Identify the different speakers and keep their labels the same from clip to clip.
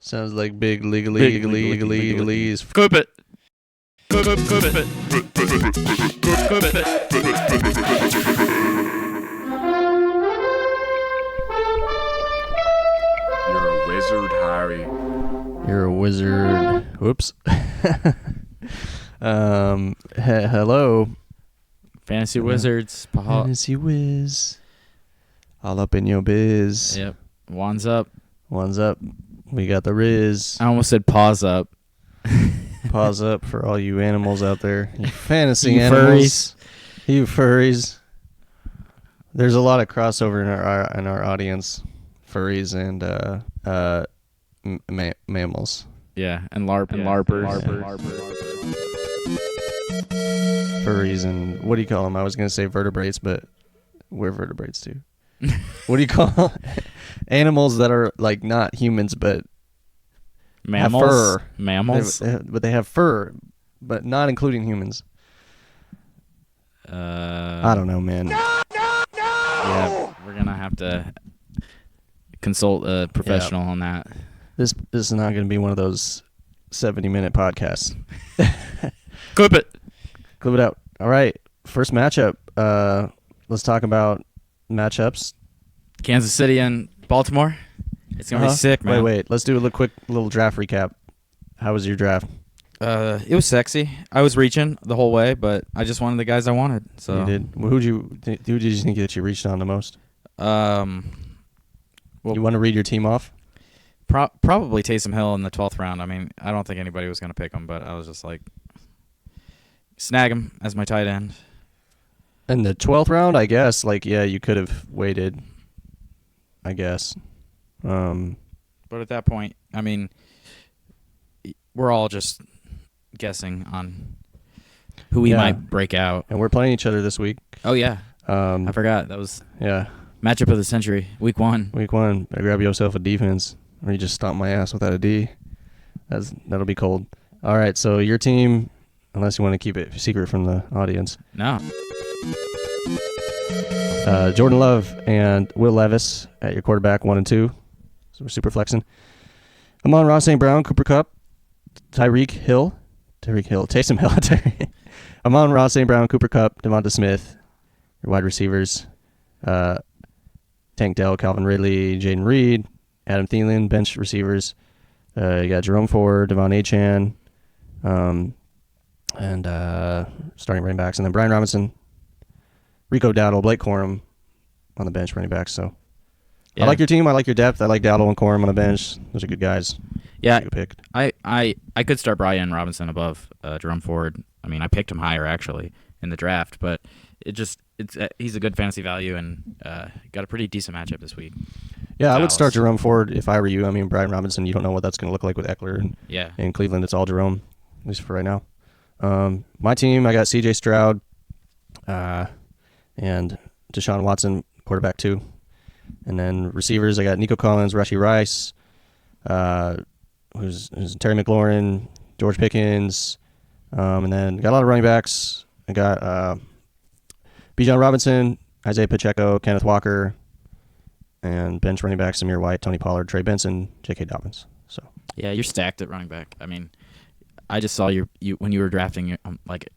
Speaker 1: Sounds like big legalese.
Speaker 2: Clip it. Clip it. Clip it. Clip it.
Speaker 3: You're a wizard, Harry.
Speaker 1: You're a wizard. Whoops. Hello.
Speaker 2: Fantasy Wizards.
Speaker 1: Fantasy Wiz. All up in your biz.
Speaker 2: Yep. Wands up.
Speaker 1: One's up. We got the Riz.
Speaker 2: I almost said paws up.
Speaker 1: Pause up for all you animals out there. You fantasy
Speaker 2: You
Speaker 1: animals. You furries. There's a lot of crossover in our audience. Furries and mammals.
Speaker 2: Yeah, and larpers.
Speaker 1: Furries and what do you call them? I was gonna say vertebrates, but we're vertebrates too. What do you call animals that are like not humans but
Speaker 2: Mammals.
Speaker 1: have fur?
Speaker 2: Mammals.
Speaker 1: But they have fur, but not including humans. I don't know, man.
Speaker 2: Yeah, we're gonna have to consult a professional on that.
Speaker 1: This is not going to be one of those 70-minute podcasts.
Speaker 2: Clip it.
Speaker 1: Clip it out. All right, first matchup. Let's talk about matchups.
Speaker 2: Kansas City and Baltimore. It's gonna be sick, man.
Speaker 1: Wait. Let's do a quick little draft recap. How was your draft?
Speaker 2: It was sexy. I was reaching the whole way, but I just wanted the guys I wanted. So
Speaker 1: You did. Who did you think that you reached on the most?
Speaker 2: Well,
Speaker 1: You want to read your team off?
Speaker 2: Probably Taysom Hill in the 12th round. I mean, I don't think anybody was going to pick him, but I was just like, snag him as my tight end.
Speaker 1: In the 12th round, I guess. Like, yeah, you could have waited. I guess.
Speaker 2: But at that point, I mean, we're all just guessing on who we might break out.
Speaker 1: And we're playing each other this week.
Speaker 2: Oh yeah, I forgot that was matchup of the century, week 1.
Speaker 1: Week 1, grab yourself a defense, or you just stomp my ass without a D. That'll be cold. All right, so your team, unless you want to keep it secret from the audience.
Speaker 2: No.
Speaker 1: Jordan Love and Will Levis at your quarterback, 1 and 2. So we're super flexing. Amon-Ra St. Brown, Cooper Kupp, Taysom Hill, Amon-Ra St. Brown, Cooper Kupp, Devonta Smith, your wide receivers. Tank Dell, Calvin Ridley, Jaden Reed, Adam Thielen, bench receivers. You got Jerome Ford, Devon Achane, and starting running backs. And then Brian Robinson, Rico Dowdle, Blake Corum on the bench running backs. So I like your team. I like your depth. I like Dowdle and Corum on the bench. Those are good guys.
Speaker 2: Yeah,
Speaker 1: you picked.
Speaker 2: I could start Brian Robinson above Jerome Ford. I mean, I picked him higher actually in the draft, but he's a good fantasy value and got a pretty decent matchup this week.
Speaker 1: Yeah, Dallas. I would start Jerome Ford if I were you. I mean, Brian Robinson, you don't know what that's going to look like with Eckler. And in Cleveland, it's all Jerome, at least for right now. My team, I got C.J. Stroud and Deshaun Watson, quarterback 2. And then receivers, I got Nico Collins, Rashee Rice, who's Terry McLaurin, George Pickens, and then got a lot of running backs. I got Bijan Robinson, Isaiah Pacheco, Kenneth Walker, and bench running backs Samir White, Tony Pollard, Trey Benson, J.K. Dobbins. So
Speaker 2: yeah, you're stacked at running back. I mean, I just saw you when you were drafting, like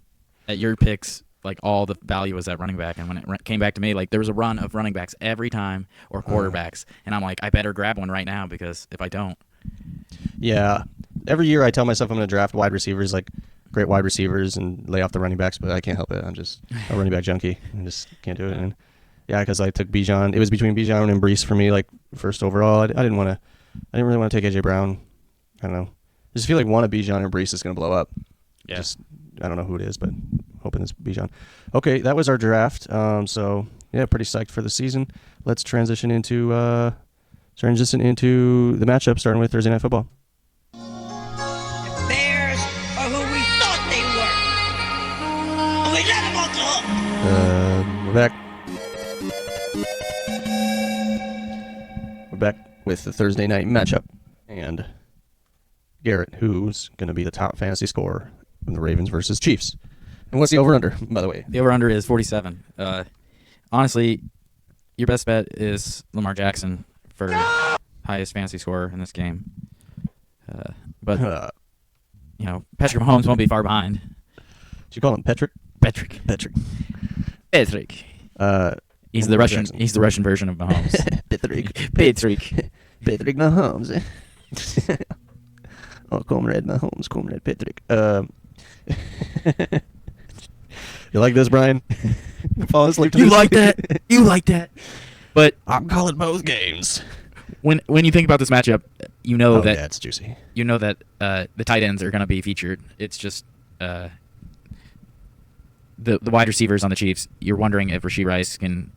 Speaker 2: at your picks, like all the value was at running back, and when it came back to me, like there was a run of running backs every time or quarterbacks, and I'm like, I better grab one right now because if I don't,
Speaker 1: yeah, every year I tell myself I'm going to draft wide receivers, like great wide receivers, and lay off the running backs, but I can't help it. I'm just a running back junkie. I just can't do it. And yeah, because I took Bijan. It was between Bijan and Brees for me, like first overall. I didn't really want to take AJ Brown. I don't know. I just feel like one of Bijan or Brees is going to blow up.
Speaker 2: Yeah.
Speaker 1: I don't know who it is, but hoping it's Bijan. Okay, that was our draft. So yeah, pretty psyched for the season. Let's transition into the matchup, starting with Thursday Night Football.
Speaker 4: The Bears are who we thought they were, and we let them off the hook.
Speaker 1: We're back. We're back with the Thursday night matchup, and Garrett, who's going to be the top fantasy scorer in the Ravens versus Chiefs. And what's the over-under, by the way?
Speaker 2: The over-under is 47. Honestly, your best bet is Lamar Jackson for highest fantasy scorer in this game. But
Speaker 1: Did
Speaker 2: Patrick Mahomes won't be far behind.
Speaker 1: you call him Patrick?
Speaker 2: Patrick. He's the
Speaker 1: Lamar
Speaker 2: Russian.
Speaker 1: Jackson.
Speaker 2: He's the Russian version of Mahomes.
Speaker 1: Patrick.
Speaker 2: Patrick.
Speaker 1: Patrick Mahomes. Oh, Comrade Mahomes, Comrade Patrick. You like this, Brian? Fall asleep to
Speaker 2: You
Speaker 1: this?
Speaker 2: like that? You like that? But
Speaker 1: I'm calling both games.
Speaker 2: when you think about this matchup, you know that
Speaker 1: yeah, it's juicy.
Speaker 2: you know that the tight ends are going to be featured. It's just the wide receivers on the Chiefs. You're wondering if Rashee Rice can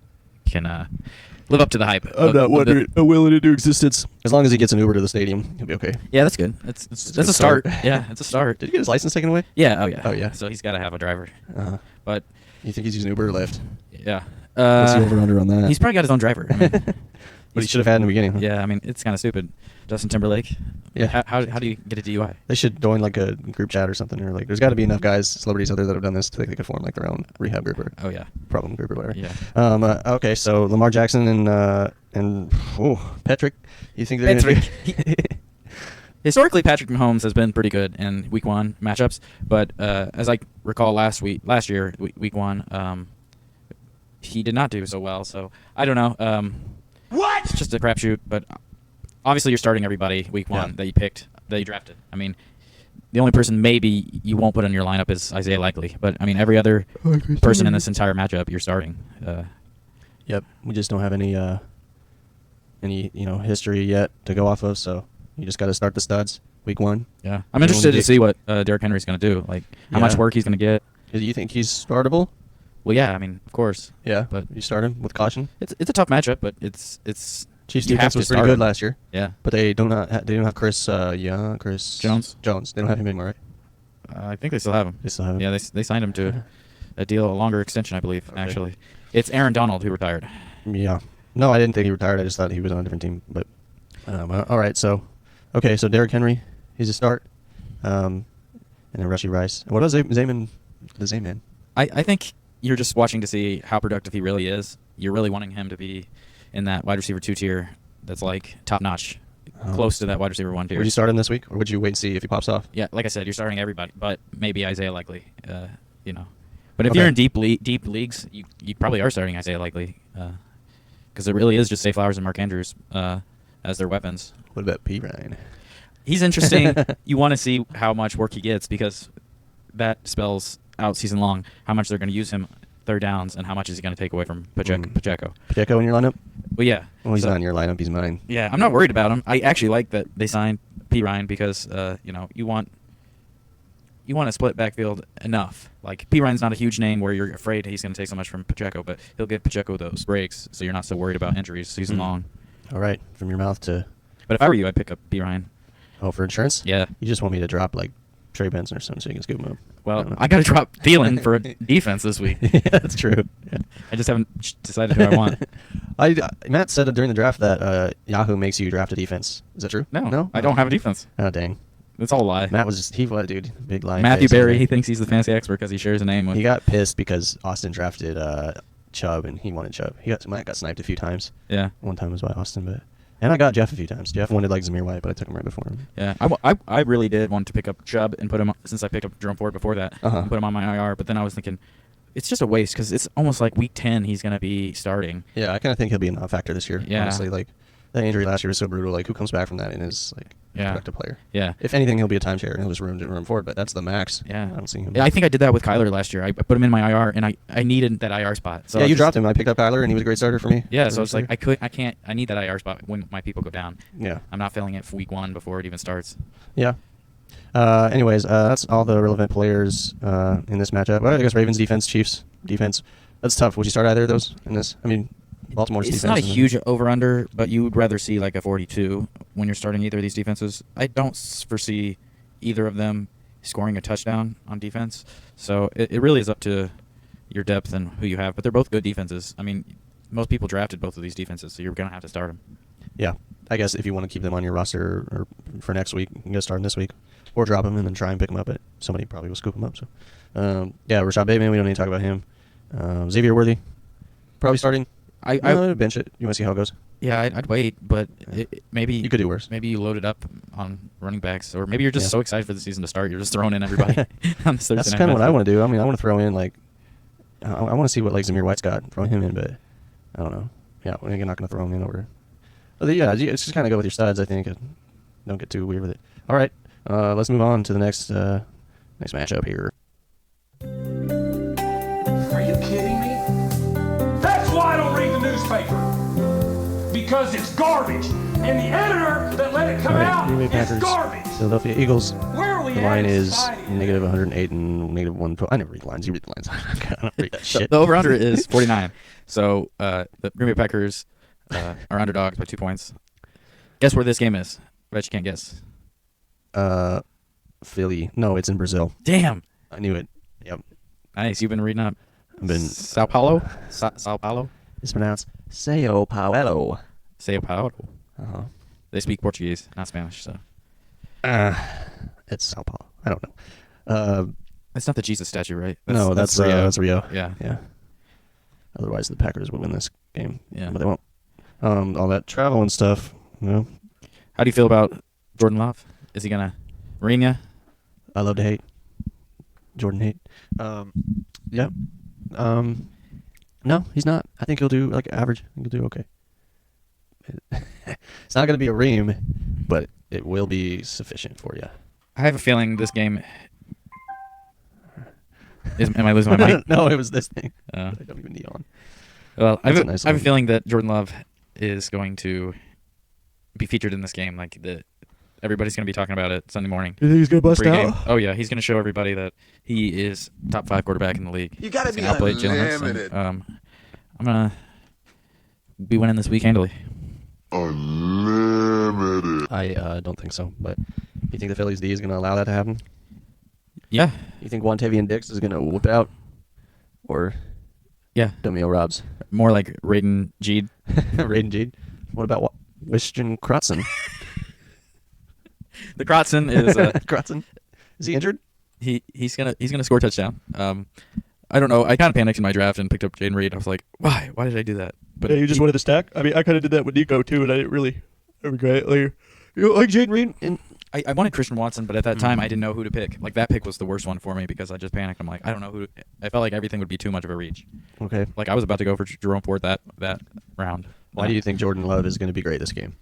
Speaker 2: live up to the hype.
Speaker 1: I'm not wondering. I'm willing to do existence. As long as he gets an Uber to the stadium, he'll be okay.
Speaker 2: Yeah, that's good. That's
Speaker 1: a
Speaker 2: a
Speaker 1: good
Speaker 2: start.
Speaker 1: start.
Speaker 2: Yeah, it's a start.
Speaker 1: Did he get his license taken away?
Speaker 2: Yeah. Oh yeah.
Speaker 1: Oh, yeah.
Speaker 2: So he's got to have a driver.
Speaker 1: Uh-huh.
Speaker 2: But
Speaker 1: You think he's using Uber or Lyft?
Speaker 2: yeah.
Speaker 1: What's the over-under on that?
Speaker 2: He's probably got his own driver. I mean,
Speaker 1: What he should have had in the beginning. Huh?
Speaker 2: yeah, I mean it's kind of stupid. Justin Timberlake.
Speaker 1: Yeah.
Speaker 2: How do you get a DUI?
Speaker 1: They should join like a group chat or something, or like there's got to be enough guys, celebrities out there that have done this to think they could form like their own rehab group or
Speaker 2: Oh yeah.
Speaker 1: problem group or whatever.
Speaker 2: Yeah.
Speaker 1: Okay, so Lamar Jackson and Patrick, you think they're gonna do?
Speaker 2: Historically, Patrick Mahomes has been pretty good in Week 1 matchups, but as I recall last year, Week 1, he did not do so well. So I don't know.
Speaker 4: What?
Speaker 2: It's just a crapshoot, but obviously you're starting everybody Week 1 that you drafted. I mean, the only person maybe you won't put in your lineup is Isaiah Likely, but I mean every other person in this entire matchup you're starting.
Speaker 1: Yep, we just don't have any history yet to go off of, so you just got to start the studs Week 1.
Speaker 2: Yeah, I'm interested to see what Derrick Henry's going to do, like how much
Speaker 1: Yeah.
Speaker 2: work he's going to get.
Speaker 1: Do you think he's startable?
Speaker 2: Well, yeah, I mean, of course.
Speaker 1: Yeah,
Speaker 2: But
Speaker 1: you start him with caution.
Speaker 2: it's a tough matchup, but it's
Speaker 1: Chiefs
Speaker 2: you have
Speaker 1: defense
Speaker 2: to
Speaker 1: was pretty
Speaker 2: start
Speaker 1: good
Speaker 2: him.
Speaker 1: last year,
Speaker 2: Yeah.
Speaker 1: but they don't have Chris
Speaker 2: Jones?
Speaker 1: Jones. They don't have him anymore, right?
Speaker 2: I think they still have him.
Speaker 1: They still have him.
Speaker 2: Yeah, they signed him to a longer extension, I believe.
Speaker 1: Okay.
Speaker 2: Actually, it's Aaron Donald who retired.
Speaker 1: Yeah. No, I didn't think he retired. I just thought he was on a different team. But all right. So Derrick Henry, he's a start. And then Rashee Rice. What was Zayman? The Zayman.
Speaker 2: I think you're just watching to see how productive he really is. You're really wanting him to be in that wide receiver 2 tier that's like top notch, close to that wide receiver 1 tier.
Speaker 1: Would you start him this week, or would you wait and see if he pops off?
Speaker 2: Yeah, like I said, you're starting everybody, but maybe Isaiah Likely. But if
Speaker 1: Okay.
Speaker 2: you're in deep leagues, you probably are starting Isaiah Likely, because it really is just Zay Flowers and Mark Andrews as their weapons.
Speaker 1: What about P. Ryan?
Speaker 2: He's interesting. You want to see how much work he gets, because that spells out season long how much they're going to use him third downs and how much is he going to take away from Pacheco.
Speaker 1: Pacheco in your lineup?
Speaker 2: Well, yeah.
Speaker 1: Well, he's
Speaker 2: So-
Speaker 1: not in your lineup. He's mine.
Speaker 2: Yeah, I'm not worried about him. I actually like that they signed P. Ryan because you want a split backfield enough. Like P. Ryan's not a huge name where you're afraid he's going to take so much from Pacheco, but he'll give Pacheco those breaks, so you're not so worried about injuries season long.
Speaker 1: All right. From your mouth to
Speaker 2: But if I were you, I'd pick up P. Ryan.
Speaker 1: for insurance?
Speaker 2: Yeah.
Speaker 1: You just want me to drop like Trey Benson or something so you can scoop him up.
Speaker 2: Well, I got to drop Thielen for a defense this week.
Speaker 1: Yeah, that's true. Yeah.
Speaker 2: I just haven't decided who I want.
Speaker 1: Matt said during the draft that Yahoo makes you draft a defense. Is that true?
Speaker 2: No, I don't have a defense.
Speaker 1: Oh, dang.
Speaker 2: It's all a lie.
Speaker 1: Matt was just, dude, big lie.
Speaker 2: Matthew Berry, he thinks he's the fantasy expert because he shares a name with.
Speaker 1: He got pissed because Austin drafted Chubb and he wanted Chubb. Matt got sniped a few times.
Speaker 2: Yeah.
Speaker 1: One time was by Austin, and I got Jeff a few times. Jeff wanted like Zamir White, but I took him right before him.
Speaker 2: Yeah, I really did want to pick up Chubb and put him, since I picked up Jerome Ford before that,
Speaker 1: Uh-huh.
Speaker 2: and put him on my IR. But then I was thinking, it's just a waste because it's almost like week 10 he's going to be starting.
Speaker 1: Yeah, I kind of think he'll be a non-factor this year.
Speaker 2: Yeah.
Speaker 1: Honestly, like that injury last year was so brutal. Like, who comes back from that and is like a
Speaker 2: Yeah.
Speaker 1: productive player?
Speaker 2: Yeah.
Speaker 1: If anything, he'll be a timeshare and he'll just room forward. But that's the max.
Speaker 2: Yeah.
Speaker 1: I don't see him.
Speaker 2: Yeah, I think I did that with Kyler last year. I put him in my IR, and I needed that IR spot. So
Speaker 1: yeah,
Speaker 2: I
Speaker 1: you
Speaker 2: just-
Speaker 1: dropped him. I picked up Kyler, and he was a great starter for me.
Speaker 2: Yeah, so it's like I need that IR spot when my people go down.
Speaker 1: Yeah.
Speaker 2: I'm not filling it for week 1 before it even starts.
Speaker 1: Yeah. Anyways, that's all the relevant players in this matchup. Well, I guess Ravens defense, Chiefs defense. That's tough. Would you start either of those in this? I mean, Baltimore's
Speaker 2: It's
Speaker 1: defense.
Speaker 2: not a
Speaker 1: isn't-
Speaker 2: huge over/under, but you would rather see like a 42 when you're starting either of these defenses. I don't foresee either of them scoring a touchdown on defense, so it really is up to your depth and who you have. But they're both good defenses. I mean, most people drafted both of these defenses, so you're gonna have to start them.
Speaker 1: Yeah. I guess if you want to keep them on your roster or for next week, you can get started this week, or drop them and then try and pick them up. But somebody probably will scoop them up. So, yeah, Rashad Bateman. We don't need to talk about him. Xavier Worthy, probably starting.
Speaker 2: I
Speaker 1: bench it. You want to see how it goes?
Speaker 2: Yeah, I'd wait, but maybe
Speaker 1: You could do worse.
Speaker 2: Maybe you load it up on running backs, or maybe you're just
Speaker 1: Yeah.
Speaker 2: so excited for the season to start, you're just throwing in everybody on this Thursday
Speaker 1: That's
Speaker 2: night
Speaker 1: kind of what I
Speaker 2: matchup.
Speaker 1: want to do. I mean, I want to throw in like, I want to see what like Zamir White's got, throw him in, but I don't know. Yeah, we're not going to throw him in over. But yeah, it's just kind of go with your studs, I think. And don't get too weird with it. All right, let's move on to the next matchup here.
Speaker 5: Are you kidding me? That's why I don't read the newspaper. Because it's garbage. And the editor that let it come
Speaker 1: All right,
Speaker 5: out
Speaker 1: Green Bay
Speaker 5: is
Speaker 1: Packers,
Speaker 5: garbage.
Speaker 1: Philadelphia Eagles.
Speaker 5: Where are we
Speaker 1: The
Speaker 5: at
Speaker 1: line
Speaker 5: in
Speaker 1: is
Speaker 5: society?
Speaker 1: negative 108 and negative 112. I never read lines. You read the lines. I don't read that shit.
Speaker 2: The over-under is 49. So the Green Bay Packers are underdogs by 2 points. Guess where this game is? I bet you can't guess.
Speaker 1: Philly. No, it's in Brazil.
Speaker 2: Damn.
Speaker 1: I knew it. Yep.
Speaker 2: Nice. You've been reading up.
Speaker 1: I've been.
Speaker 2: Sao Paulo? Sao Paulo?
Speaker 1: It's pronounced Sao Paulo.
Speaker 2: Sao Paulo.
Speaker 1: Uh-huh.
Speaker 2: They speak Portuguese, not Spanish, so.
Speaker 1: It's Sao Paulo. I don't know.
Speaker 2: It's not the Jesus statue, right?
Speaker 1: No, that's
Speaker 2: Rio.
Speaker 1: That's Rio.
Speaker 2: Yeah.
Speaker 1: Yeah. Otherwise, the Packers would win this game.
Speaker 2: Yeah.
Speaker 1: But they won't. All that travel and stuff. You know,
Speaker 2: How do you feel about Jordan Love? Is he going to ring ya?
Speaker 1: I love to hate. Jordan hate. Yeah. No, he's not. I think he'll do like average. I think he'll do okay. It's not going to be a ream, but it will be sufficient for you.
Speaker 2: I have a feeling this game am I losing my mic?
Speaker 1: No, it was this thing.
Speaker 2: Uh,
Speaker 1: I don't even need on.
Speaker 2: Well, I
Speaker 1: That's
Speaker 2: have,
Speaker 1: a nice
Speaker 2: I have a
Speaker 1: one.
Speaker 2: feeling that Jordan Love is going to be featured in this game. Like everybody's going to be talking about it Sunday morning.
Speaker 1: You think he's going to bust
Speaker 2: Pre-game. Oh yeah, he's going to show everybody that he is top 5 quarterback in the league.
Speaker 3: You gotta
Speaker 2: He's
Speaker 3: be
Speaker 2: gonna outplay Jalen Hurts,
Speaker 3: unlimited.
Speaker 2: and, I'm gonna be winning this week handily.
Speaker 3: Unlimited.
Speaker 1: I don't think so, but you think the Phillies D is going to allow that to happen?
Speaker 2: Yeah,
Speaker 1: You think Wantavian Dix is going to whoop out? Or
Speaker 2: yeah,
Speaker 1: Domio Robs?
Speaker 2: more like Raiden Jeed.
Speaker 1: Raiden Jeed? What about Wishton Krotzen?
Speaker 2: The Krotzen is
Speaker 1: Krotzen? Is he injured?
Speaker 2: he's gonna score a touchdown. I don't know. I kind of panicked in my draft and picked up Jaden Reed. I was like, why? Why did I do that? But
Speaker 1: you just wanted to stack? I mean, I kind of did that with Nico, too, and I didn't really regret it later. You like Jaden Reed? And
Speaker 2: I wanted Christian Watson, but at that time I didn't know who to pick. Like that pick was the worst one for me because I just panicked. I'm like, I don't know who. I felt like everything would be too much of a reach.
Speaker 1: okay.
Speaker 2: Like I was about to go for Jerome Ford that round.
Speaker 1: Why do you think Jordan Love is going to be great this game?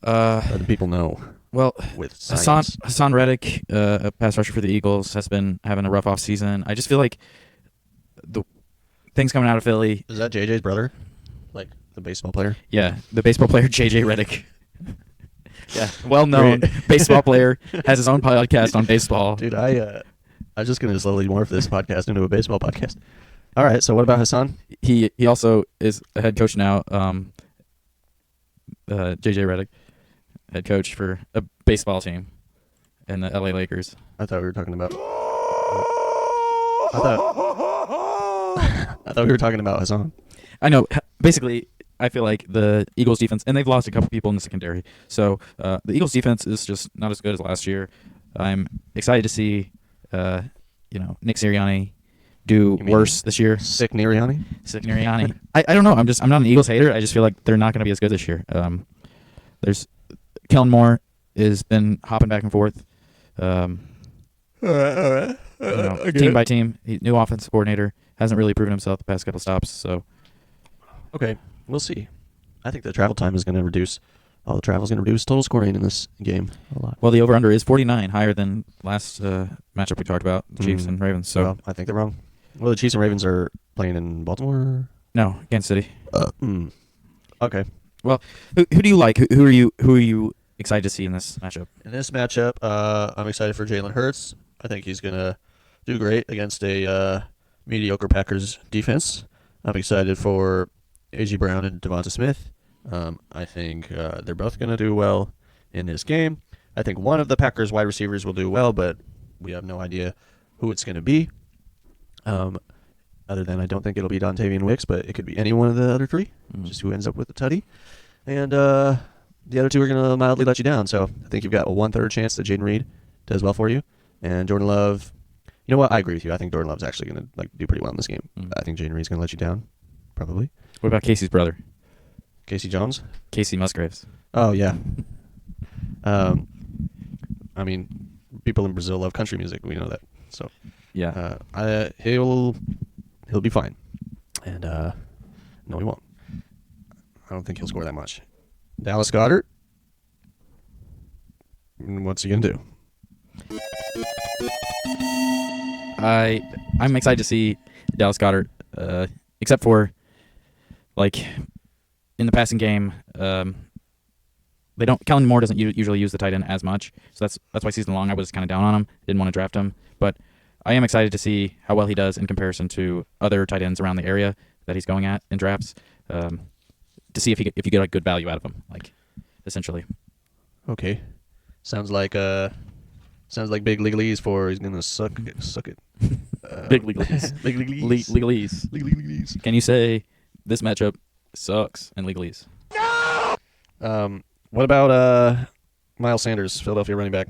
Speaker 2: Uh,
Speaker 1: Let the people know
Speaker 2: well,
Speaker 1: with science.
Speaker 2: Hassan Reddick, a pass rusher for the Eagles, has been having a rough off season. I just feel like the things coming out of Philly.
Speaker 1: Is that JJ's brother? Like the baseball player?
Speaker 2: Yeah, the baseball player JJ Reddick. Yeah, well-known
Speaker 1: Great.
Speaker 2: baseball player, has his own podcast on baseball.
Speaker 1: Dude, I was just going to slowly morph this podcast into a baseball podcast. All right, so what about Hassan?
Speaker 2: He also is a head coach now. JJ Reddick, head coach for a baseball team in the LA Lakers.
Speaker 1: I thought we were talking about... I thought we were talking about Hassan.
Speaker 2: I know. Basically, I feel like the Eagles defense, and they've lost a couple people in the secondary. So the Eagles defense is just not as good as last year. I'm excited to see, Nick Sirianni do
Speaker 1: You mean
Speaker 2: worse this year.
Speaker 1: Sick Niriani?
Speaker 2: Sick Sirianni. I don't know. I'm not an Eagles hater. I just feel like they're not going to be as good this year. There's Kellen Moore has been hopping back and forth. Team by team, new offensive coordinator, hasn't really proven himself the past couple stops. So
Speaker 1: Okay, we'll see. I think the travel time is going to reduce. All the travel is going to reduce total scoring in this game a lot.
Speaker 2: well, the over under is 49, higher than last matchup we talked about, the Chiefs and Ravens. So
Speaker 1: Well, I think they're wrong. Well, the Chiefs and Ravens are playing in Baltimore.
Speaker 2: no, Kansas City.
Speaker 1: Okay.
Speaker 2: Well, who do you like? Who are you excited to see in this matchup?
Speaker 1: In this matchup, I'm excited for Jalen Hurts. I think he's going to do great against a mediocre Packers defense. I'm excited for A.J. Brown and Devonta Smith. I think they're both going to do well in this game. I think one of the Packers wide receivers will do well, but we have no idea who it's going to be. Other than I don't think it'll be Dontavian Wicks, but it could be any one of the other three, just who ends up with the tutty. And the other two are going to mildly let you down. So I think you've got a 1/3 chance that Jaden Reed does well for you. And Jordan Love, you know what? I agree with you. I think Jordan Love's actually going to do pretty well in this game. I think Jaden Reed's going to let you down, probably.
Speaker 2: What about Casey's brother?
Speaker 1: Casey Jones.
Speaker 2: Casey Musgraves.
Speaker 1: Oh yeah. I mean, people in Brazil love country music. We know that. So
Speaker 2: Yeah.
Speaker 1: he'll be fine. And no, he won't. I don't think he'll score that much. Dallas Goedert. What's he gonna do?
Speaker 2: I'm excited to see Dallas Goedert, except for like in the passing game. They don't. Kellen Moore doesn't usually use the tight end as much, so that's why season long I was kind of down on him. Didn't want to draft him, but I am excited to see how well he does in comparison to other tight ends around the area that he's going at in drafts. To see if you get a good value out of him, like essentially.
Speaker 1: Okay. Sounds like big legalese for he's gonna suck it.
Speaker 2: Big legalese.
Speaker 1: Big legalese.
Speaker 2: Legalese.
Speaker 1: Legalese.
Speaker 2: Can you say this matchup sucks in legalese?
Speaker 1: What about Miles Sanders, Philadelphia running back?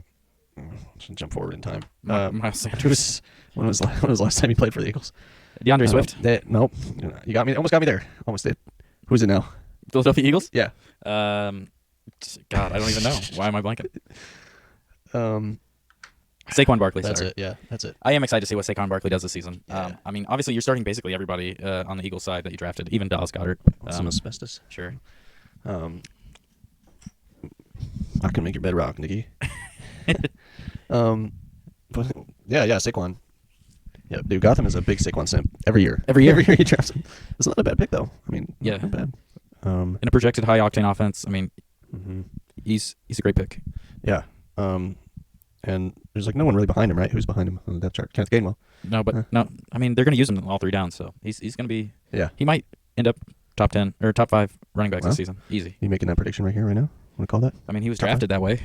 Speaker 1: Should jump forward in time.
Speaker 2: Miles Sanders.
Speaker 1: When was the last time he played for the Eagles?
Speaker 2: DeAndre Swift.
Speaker 1: Nope. You got me. Almost got me there. Almost did. Who's it now?
Speaker 2: Philadelphia Eagles.
Speaker 1: Yeah.
Speaker 2: God, I don't even know. Why am I blanking? Saquon Barkley.
Speaker 1: That's
Speaker 2: sorry.
Speaker 1: it. Yeah, that's it.
Speaker 2: I am excited to see what Saquon Barkley does this season.
Speaker 1: Yeah.
Speaker 2: I mean, obviously, you're starting basically everybody on the Eagles side that you drafted, even Dallas Goedert.
Speaker 1: Some asbestos.
Speaker 2: Sure.
Speaker 1: I can make your bed rock, Nicky. But yeah, Saquon. Yeah, dude, Gotham is a big Saquon simp every year.
Speaker 2: Every year
Speaker 1: he drafts him. It's not a bad pick though. I mean,
Speaker 2: Yeah.
Speaker 1: not bad.
Speaker 2: In a projected high octane offense, I mean,
Speaker 1: Mhm.
Speaker 2: he's a great pick.
Speaker 1: Yeah. And there's like no one really behind him, right? Who's behind him on the depth chart? Kenneth Gainwell.
Speaker 2: No, but no, I mean they're going to use him all three downs, so he's going to be.
Speaker 1: Yeah.
Speaker 2: He might end up top 10 or top 5 running backs
Speaker 1: Well.
Speaker 2: this season. Easy.
Speaker 1: You making that prediction right here, right now? Want to call that?
Speaker 2: I mean, he was
Speaker 1: Top
Speaker 2: drafted that way.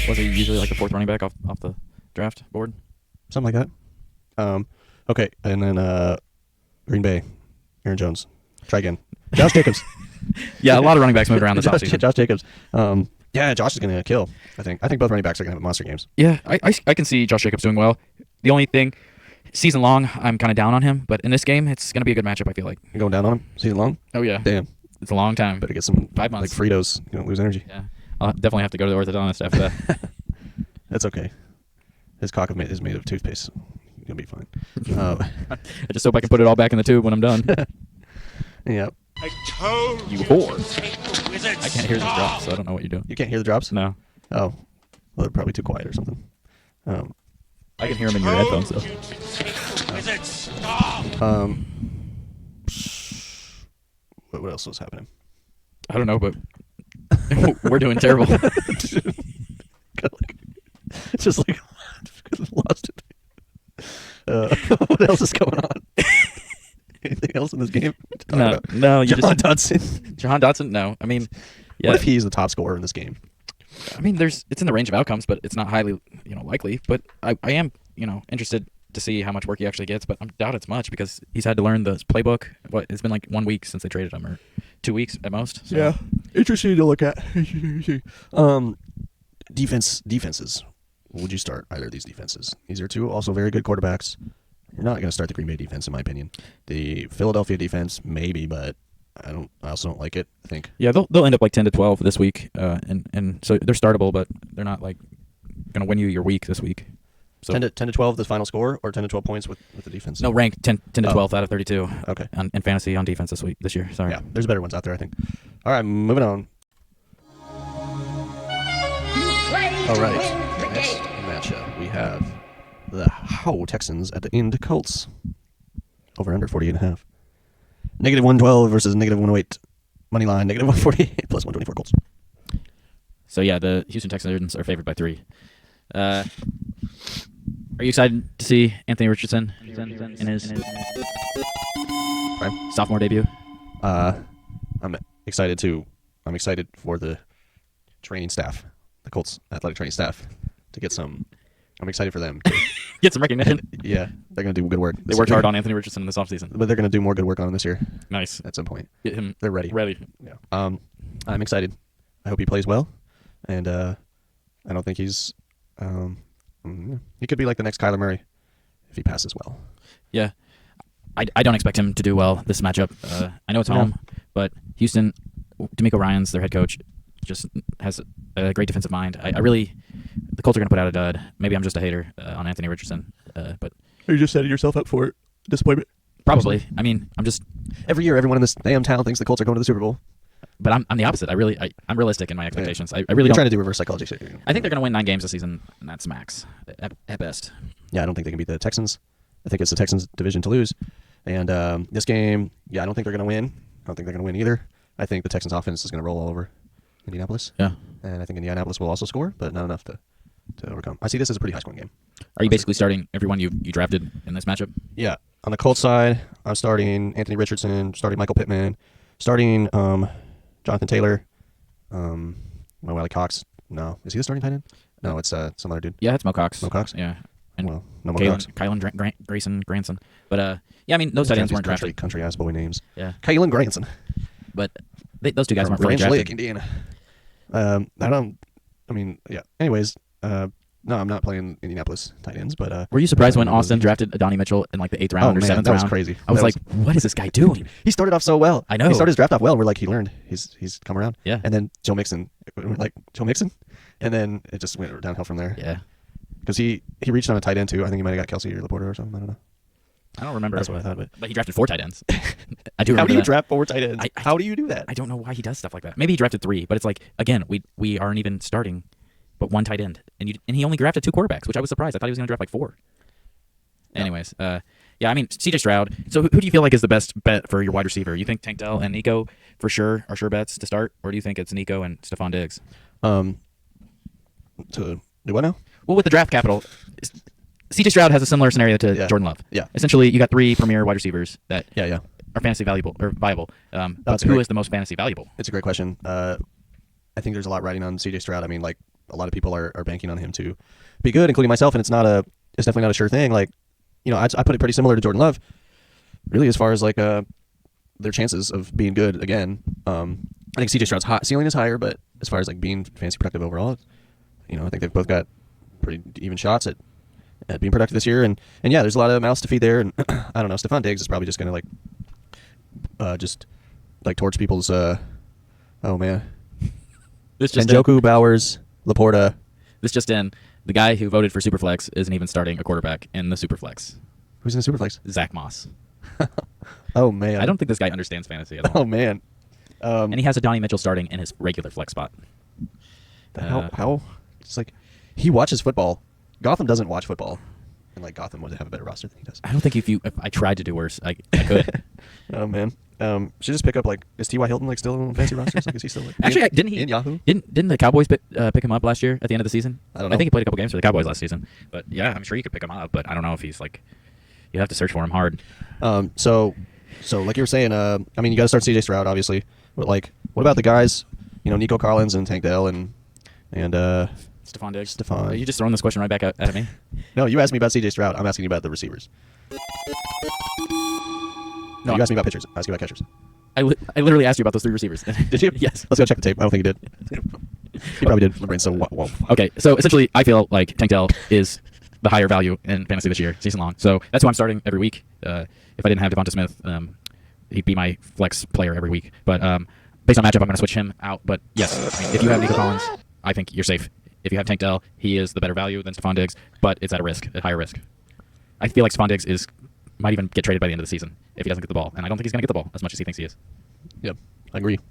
Speaker 2: Was he usually like the 4th running back off the draft board?
Speaker 1: Something like that. Okay, and then Green Bay, Aaron Jones. Try again. Josh Jacobs.
Speaker 2: Yeah, a lot of running backs moved around this offseason.
Speaker 1: Josh Jacobs. Yeah, Josh is going to kill, I think. I think both running backs are going to have monster games.
Speaker 2: Yeah, I can see Josh Jacobs doing well. The only thing, season long, I'm kind of down on him, but in this game, it's going to be a good matchup, I feel like.
Speaker 1: You going down on him season long?
Speaker 2: Oh, yeah.
Speaker 1: Damn.
Speaker 2: It's a long time.
Speaker 1: Better get some
Speaker 2: 5 months.
Speaker 1: like Fritos. You don't lose energy.
Speaker 2: Yeah. I'll definitely have to go to the orthodontist after that.
Speaker 1: That's okay. His cock is made of toothpaste. You'll be fine.
Speaker 2: I just hope I can put it all back in the tube when I'm done.
Speaker 1: Yeah.
Speaker 4: I told
Speaker 2: You whore.
Speaker 4: to take the wizard's
Speaker 2: I can't hear the
Speaker 4: staff.
Speaker 2: drop, so I don't know what you're doing.
Speaker 1: You can't hear the drops?
Speaker 2: No.
Speaker 1: Oh. Well, they're probably too quiet or something.
Speaker 2: I can hear them in your headphones, though.
Speaker 4: Told you to take the wizard's staff.
Speaker 1: What else was happening?
Speaker 2: I don't know, but we're doing terrible.
Speaker 1: Just like lost it. What else is going on? Anything else in this game? to talk about?
Speaker 2: No, you
Speaker 1: Jahan
Speaker 2: just
Speaker 1: Dotson.
Speaker 2: Jahan Dotson. No, I mean, yeah.
Speaker 1: What if he's the top scorer in this game?
Speaker 2: I mean, it's in the range of outcomes, but it's not highly, likely. But I am, interested to see how much work he actually gets. But I doubt it's much because he's had to learn the playbook. It's been like 1 week since they traded him, or 2 weeks at most. So.
Speaker 1: Interesting to look at. Defenses. Would you start either of these defenses? These are two also very good quarterbacks. You're not going to start the Green Bay defense, in my opinion. The Philadelphia defense, maybe, but I also don't like it. I think.
Speaker 2: Yeah, they'll end up like 10 to 12 this week, and so they're startable, but they're not like going to win you your week this week. So
Speaker 1: 10 to 12 the final score, or 10 to 12 points with the defense?
Speaker 2: no, ranked 10 to
Speaker 1: Oh.
Speaker 2: 12th out of 32.
Speaker 1: Okay.
Speaker 2: In fantasy on defense this year. Sorry.
Speaker 1: Yeah, there's better ones out there, I think. All right, moving on. All right, next matchup we have the Texans at the end Colts. Over under 48.5. Negative 112 versus negative 108. Money line, negative 148 plus 124 Colts.
Speaker 2: So yeah, the Houston Texans are favored by 3. Are you excited to see Anthony Richardson in his sophomore debut?
Speaker 1: I'm excited for the training staff, the Colts athletic training staff, to get some. I'm excited for them.
Speaker 2: Get some recognition.
Speaker 1: Yeah, they're going to do good work.
Speaker 2: They worked hard on Anthony Richardson in this offseason.
Speaker 1: but they're going to do more good work on him this year
Speaker 2: Nice.
Speaker 1: at some point.
Speaker 2: Get him
Speaker 1: They're ready.
Speaker 2: ready.
Speaker 1: Yeah. I'm excited. I hope he plays well, and I don't think he's. He could be like the next Kyler Murray if he passes well.
Speaker 2: Yeah. I don't expect him to do well this matchup. I know it's home, but Houston D'Amico Ryans, their head coach, just has a great defensive mind. I really, the Colts are going to put out a dud. Maybe I'm just a hater on Anthony Richardson, but
Speaker 1: You're just setting yourself up for disappointment.
Speaker 2: probably. I mean, I'm just,
Speaker 1: Every year, everyone in this damn town thinks the Colts are going to the Super Bowl.
Speaker 2: but I'm the opposite. I'm realistic in my expectations. I really
Speaker 1: You're
Speaker 2: don't.
Speaker 1: trying to do reverse psychology shit.
Speaker 2: I think they're going to win 9 games this season, and that's max at best.
Speaker 1: Yeah, I don't think they can beat the Texans. I think it's the Texans' division to lose. And this game, yeah, I don't think they're going to win. I don't think they're going to win either. I think the Texans' offense is going to roll all over Indianapolis.
Speaker 2: Yeah.
Speaker 1: And I think Indianapolis will also score, but not enough to overcome. I see this as a pretty high-scoring game.
Speaker 2: Are you basically starting everyone you drafted in this matchup?
Speaker 1: Yeah. On the Colts side, I'm starting Anthony Richardson, starting Michael Pittman, starting Jonathan Taylor, Wiley Cox. No. Is he the starting tight end? No, it's some other dude.
Speaker 2: Yeah, it's Mo Cox.
Speaker 1: Mo Cox?
Speaker 2: Yeah. And
Speaker 1: Well, no Mo Cox.
Speaker 2: Kylan Grayson. But yeah, I mean, those tight ends weren't drafted.
Speaker 1: Country-ass boy names.
Speaker 2: Yeah.
Speaker 1: Kylan Granson.
Speaker 2: But those two guys
Speaker 1: From
Speaker 2: weren't really
Speaker 1: Branch Lake,
Speaker 2: drafted.
Speaker 1: Indiana. Yeah. Anyways, no, I'm not playing Indianapolis tight ends, but
Speaker 2: Were you surprised when Austin drafted Adonai Mitchell in like the 8th round or 7th round?
Speaker 1: that was crazy.
Speaker 2: I was
Speaker 1: That
Speaker 2: like, what is this guy doing?
Speaker 1: He started off so well.
Speaker 2: I know.
Speaker 1: He started his draft off well. And we're like, he learned. He's come around.
Speaker 2: Yeah.
Speaker 1: And then Joe Mixon, we're like Joe Mixon, and then it just went downhill from there.
Speaker 2: Yeah.
Speaker 1: Because he reached on a tight end too. I think he might have got Kelsey or Laporta or something. I don't know.
Speaker 2: I don't remember.
Speaker 1: That's what I thought. But
Speaker 2: he drafted 4 tight ends. I do remember
Speaker 1: how do you
Speaker 2: that.
Speaker 1: draft 4 tight ends?
Speaker 2: I-
Speaker 1: How do you do that?
Speaker 2: I don't know why he does stuff like that. Maybe he drafted 3, but it's like, again, we aren't even starting but 1 tight end. And he only drafted 2 quarterbacks, which I was surprised. I thought he was going to draft like 4.
Speaker 1: Yeah.
Speaker 2: Anyways, yeah, I mean, CJ Stroud. So who do you feel like is the best bet for your wide receiver? You think Tank Dell and Nico for sure are sure bets to start? Or do you think it's Nico and Stephon Diggs?
Speaker 1: To do what now?
Speaker 2: Well, with the draft capital, CJ Stroud has a similar scenario to
Speaker 1: Yeah.
Speaker 2: Jordan Love.
Speaker 1: Yeah.
Speaker 2: Essentially, you got 3 premier wide receivers that
Speaker 1: Yeah.
Speaker 2: are fantasy valuable or viable. But
Speaker 1: That's
Speaker 2: who
Speaker 1: great.
Speaker 2: is the most fantasy valuable?
Speaker 1: It's a great question. I think there's a lot riding on CJ Stroud. I mean, like a lot of people are banking on him to be good, including myself, and it's definitely not a sure thing. Like, I put it pretty similar to Jordan Love, really, as far as like their chances of being good again. I think CJ Stroud's ceiling is higher, but as far as like being fantasy productive overall, I think they've both got pretty even shots at being productive this year. And yeah, there's a lot of mouths to feed there. And I don't know, Stephon Diggs is probably just gonna just torch people's. Oh man.
Speaker 2: This just
Speaker 1: Njoku, Bowers, Laporta.
Speaker 2: This just in, the guy who voted for Superflex isn't even starting a quarterback in the Superflex.
Speaker 1: Who's in the Superflex?
Speaker 2: Zach Moss.
Speaker 1: Oh man.
Speaker 2: I don't think this guy understands fantasy at all.
Speaker 1: Oh man.
Speaker 2: And he has Adonai Mitchell starting in his regular flex spot.
Speaker 1: How? It's like he watches football. Gotham doesn't watch football, and like Gotham would have a better roster than he does.
Speaker 2: I don't think if I tried to do worse, I could.
Speaker 1: Oh man. Should just pick up is T.Y. Hilton still on fantasy rosters? Like, is he still
Speaker 2: Actually, didn't he
Speaker 1: in Yahoo?
Speaker 2: Didn't the Cowboys pick him up last year at the end of the season?
Speaker 1: I don't know.
Speaker 2: I think he played a couple games for the Cowboys last season. But yeah, I'm sure you could pick him up. But I don't know if he's you have to search for him hard.
Speaker 1: So like you were saying, I mean, you got to start C.J. Stroud, obviously. But what about the guys? Nico Collins and Tank Dell and
Speaker 2: Stephon Diggs.
Speaker 1: Stephon.
Speaker 2: Are you just throwing this question right back at me?
Speaker 1: No, you asked me about C.J. Stroud. I'm asking you about the receivers. No, you asked me about pitchers. I asked you about catchers.
Speaker 2: I literally asked you about those 3 receivers.
Speaker 1: Did you?
Speaker 2: Yes.
Speaker 1: Let's go check the tape. I don't think he did. He probably did. My brain's so whoa.
Speaker 2: Okay, so essentially, I feel like Tank Dell is the higher value in fantasy this year, season long. So that's who I'm starting every week. If I didn't have Devonta Smith, he'd be my flex player every week. But based on matchup, I'm going to switch him out. But yes, I mean, if you have Nico Collins, I think you're safe. If you have Tank Dell, he is the better value than Stephon Diggs, but it's at a higher risk. I feel like Stephon Diggs might even get traded by the end of the season if he doesn't get the ball, and I don't think he's going to get the ball as much as he thinks he is.
Speaker 1: Yep, I agree. I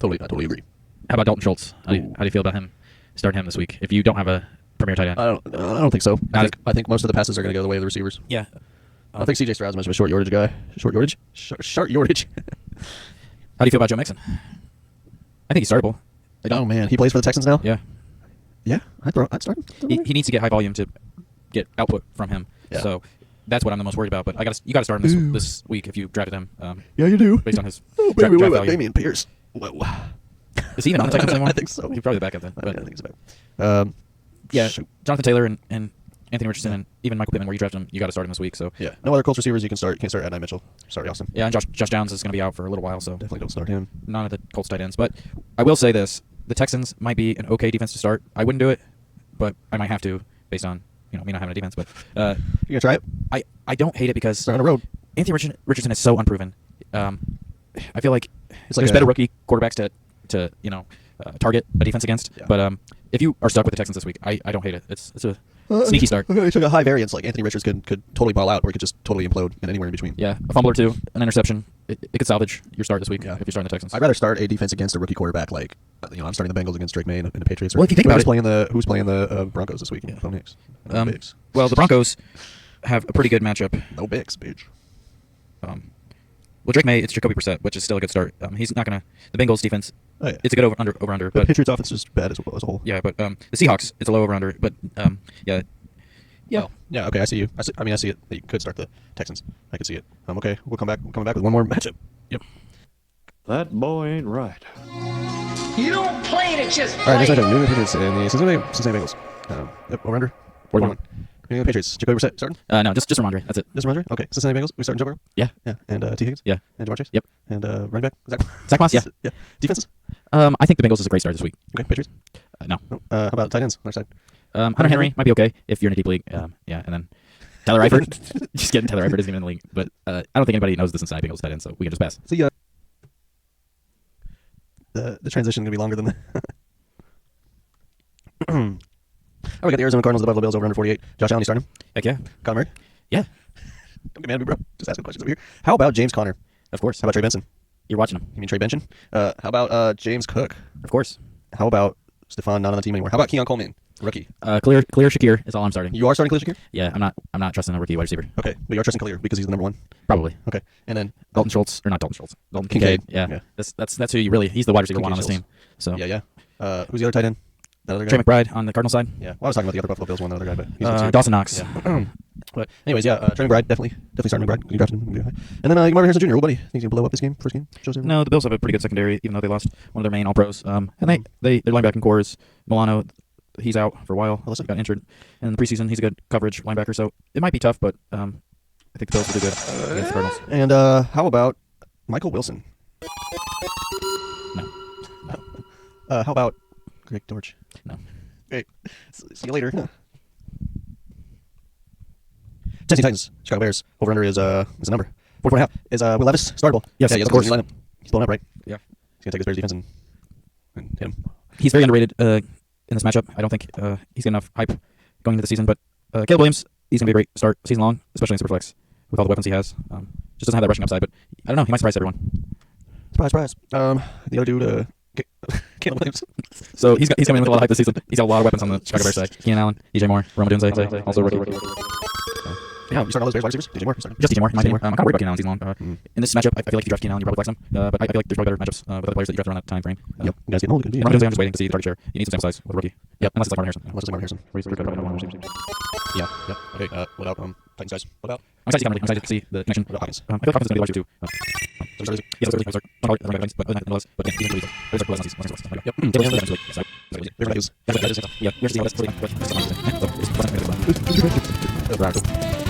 Speaker 1: totally agree.
Speaker 2: How about Dalton Schultz? How do you feel about him? Starting him this week if you don't have a premier tight end.
Speaker 1: I don't think so. I think most of the passes are going to go the way of the receivers.
Speaker 2: Yeah.
Speaker 1: I don't think C.J. Stroud's much of a short yardage guy. Short yardage. How
Speaker 2: do you feel about Joe Mixon? I think he's startable.
Speaker 1: Oh man, he plays for the Texans now.
Speaker 2: Yeah.
Speaker 1: Yeah, I'd start him.
Speaker 2: He needs to get high volume to get output from him.
Speaker 1: Yeah.
Speaker 2: So that's what I'm the most worried about. But you got to start him this week if you drafted him.
Speaker 1: Yeah, you do.
Speaker 2: Based on his
Speaker 1: what
Speaker 2: draft
Speaker 1: about
Speaker 2: value.
Speaker 1: Damian Pierce? Whoa.
Speaker 2: Is he even on the Texans anymore?
Speaker 1: I think so.
Speaker 2: He's probably the backup then.
Speaker 1: I
Speaker 2: But
Speaker 1: think so.
Speaker 2: yeah,
Speaker 1: Shoot.
Speaker 2: Jonathan Taylor and Anthony Richardson and even Michael Pittman, where you drafted him, you got to start him this week. So
Speaker 1: Yeah. No other Colts receivers you can start. You can't start Adonai Mitchell. Sorry, Austin.
Speaker 2: yeah, and Josh Downs is going to be out for a little while. So
Speaker 1: Definitely don't start him.
Speaker 2: none of the Colts tight ends. But I will say this: the Texans might be an okay defense to start. I wouldn't do it, but I might have to based on me not having a defense. But
Speaker 1: You gonna try it?
Speaker 2: I don't hate it because
Speaker 1: Start on the road.
Speaker 2: Anthony Richardson is so unproven. I feel like
Speaker 1: It's like
Speaker 2: there's
Speaker 1: a-
Speaker 2: better rookie quarterbacks to target a defense against.
Speaker 1: Yeah.
Speaker 2: But if you are stuck with the Texans this week, I don't hate it. It's a sneaky start.
Speaker 1: Okay, took a high variance. Like Anthony Richards could totally ball out, or he could just totally implode, and anywhere in between.
Speaker 2: Yeah, a fumble or two, an interception. It could salvage your start this week
Speaker 1: Yeah.
Speaker 2: if you're starting the Texans.
Speaker 1: I'd rather start a defense against a rookie quarterback. Like, I'm starting the Bengals against Drake May and the Patriots.
Speaker 2: Well, if you think about
Speaker 1: who's playing the Broncos this week? Yeah. No Knicks. No Bigs.
Speaker 2: Well, the Broncos have a pretty good matchup.
Speaker 1: No Bigs, bitch.
Speaker 2: Well, Drake May, it's Jacoby Brissett, which is still a good start. He's not gonna. The Bengals defense,
Speaker 1: Oh, yeah.
Speaker 2: it's a good over under.
Speaker 1: The
Speaker 2: But
Speaker 1: Patriots offense is bad as a whole.
Speaker 2: yeah, but the Seahawks, it's a low over under. But yeah.
Speaker 1: Well, yeah. Okay, I see you. I see it. You could start the Texans. I could see it. Okay, we're coming back with one more matchup. Yep.
Speaker 3: That boy ain't right.
Speaker 4: You don't play to just
Speaker 1: All right, next
Speaker 4: play.
Speaker 1: matchup: New England Patriots and the Cincinnati Bengals. Yep, over under.
Speaker 2: 41.
Speaker 1: New England Patriots. Jacoby Brissett starting.
Speaker 2: No, just Ramondre. That's it.
Speaker 1: Just Ramondre. Okay, Cincinnati Bengals. We starting Joe Burrow.
Speaker 2: Yeah.
Speaker 1: Yeah, and T Higgins.
Speaker 2: Yeah.
Speaker 1: And Jamar Chase.
Speaker 2: Yep.
Speaker 1: And running back
Speaker 2: Zach Moss, yeah.
Speaker 1: Yeah. Defenses.
Speaker 2: I think the Bengals is a great start this week.
Speaker 1: Okay, Patriots.
Speaker 2: No.
Speaker 1: How about tight ends on our side?
Speaker 2: Hunter Henry might be okay if you're in a deep league. Yeah, and then Tyler Eifert. Just kidding. Tyler Eifert isn't even in the league. But I don't think anybody knows the Cincinnati Bengals tight end, so we can just pass.
Speaker 1: See, the transition is gonna be longer than that. We got the Arizona Cardinals, the Buffalo Bills over under 48. Josh Allen, you starting?
Speaker 2: Heck yeah.
Speaker 1: Connor Murray?
Speaker 2: Yeah,
Speaker 1: Don't get mad at me, bro. Just asking questions over here. How about James Conner?
Speaker 2: of course.
Speaker 1: How about Trey Benson?
Speaker 2: You're watching him.
Speaker 1: You mean Trey Benson? How about James Cook?
Speaker 2: Of course.
Speaker 1: How about Stephon not on the team anymore? How about Keon Coleman, rookie?
Speaker 2: Clear Shakir is all I'm starting.
Speaker 1: You are starting Khalil Shakir?
Speaker 2: Yeah, I'm not trusting a rookie wide receiver.
Speaker 1: Okay, but you are trusting Khalil because he's the number one.
Speaker 2: Probably.
Speaker 1: Okay, and then
Speaker 2: Dalton Schultz or not Dalton Schultz. Dalton
Speaker 1: Kincaid.
Speaker 2: Yeah.
Speaker 1: Yeah.
Speaker 2: That's who you really. He's the wide receiver one on this
Speaker 1: Kincaid
Speaker 2: team. So
Speaker 1: yeah. Who's the other tight end? That other guy?
Speaker 2: Trey McBride on the Cardinal side.
Speaker 1: Yeah. Well, I was talking about the other Buffalo Bills one, the other guy, but he's not here.
Speaker 2: Dawson Knox.
Speaker 1: Yeah. But anyways, Trey McBride definitely starting McBride. You drafted him. And then Marvin Harrison Jr. What buddy? Think he's gonna blow up this game? First game? Shows everyone?
Speaker 2: No, the Bills have a pretty good secondary, even though they lost one of their main All Pros. And their linebacking core is Milano. He's out for a while.
Speaker 1: Alyssa?
Speaker 2: He got injured. And in the preseason, he's a good coverage linebacker. So it might be tough, but I think the Bills will do good against the Cardinals.
Speaker 1: And how about Michael Wilson?
Speaker 2: No.
Speaker 1: How about Greg Dortch?
Speaker 2: No.
Speaker 1: Great. See you later. Tennessee Titans, Chicago Bears. Over under is a number. 44.5. Is Will Levis startable?
Speaker 2: Yes,
Speaker 1: yeah,
Speaker 2: of course.
Speaker 1: He's blown up, right?
Speaker 2: Yeah.
Speaker 1: He's gonna take his Bears defense and hit him.
Speaker 2: He's very underrated in this matchup. I don't think he's got enough hype going into the season. But Caleb Williams, he's going to be a great start season long, especially in Superflex with all the weapons he has. Just doesn't have that rushing upside, but I don't know. He might surprise everyone.
Speaker 1: Surprise. The other dude, Caleb Williams.
Speaker 2: So he's coming in with a lot of hype this season. He's got a lot of weapons on the Chicago Bears side. Keenan Allen, DJ Moore, Roma Dunze, also a rookie.
Speaker 1: Yeah, you starting all those Bears wide receivers? DJ Moore.
Speaker 2: Just DJ Moore, in my opinion.
Speaker 1: Moore.
Speaker 2: I'm kind of worried about Keenan Allen season long. In this matchup, I feel like if you draft Keenan Allen, you probably flex him. But I feel like there's probably better matchups with other players that you draft around that time frame.
Speaker 1: Yep. You guys getting old.
Speaker 2: Roma Dunze, I'm just waiting to see the target share. You need some sample size with a rookie.
Speaker 1: Yep.
Speaker 2: Unless it's like Marvin Harrison.
Speaker 1: Unless it's like Marvin Harrison. Yeah. Yep. Okay. What about Titans guys? What about?
Speaker 2: I'm excited to see the connection.
Speaker 1: What about Hawkins?
Speaker 2: I feel like Hawkins is going to be large too. Yes,
Speaker 1: Yep.
Speaker 2: but
Speaker 1: There's my news.
Speaker 2: yeah,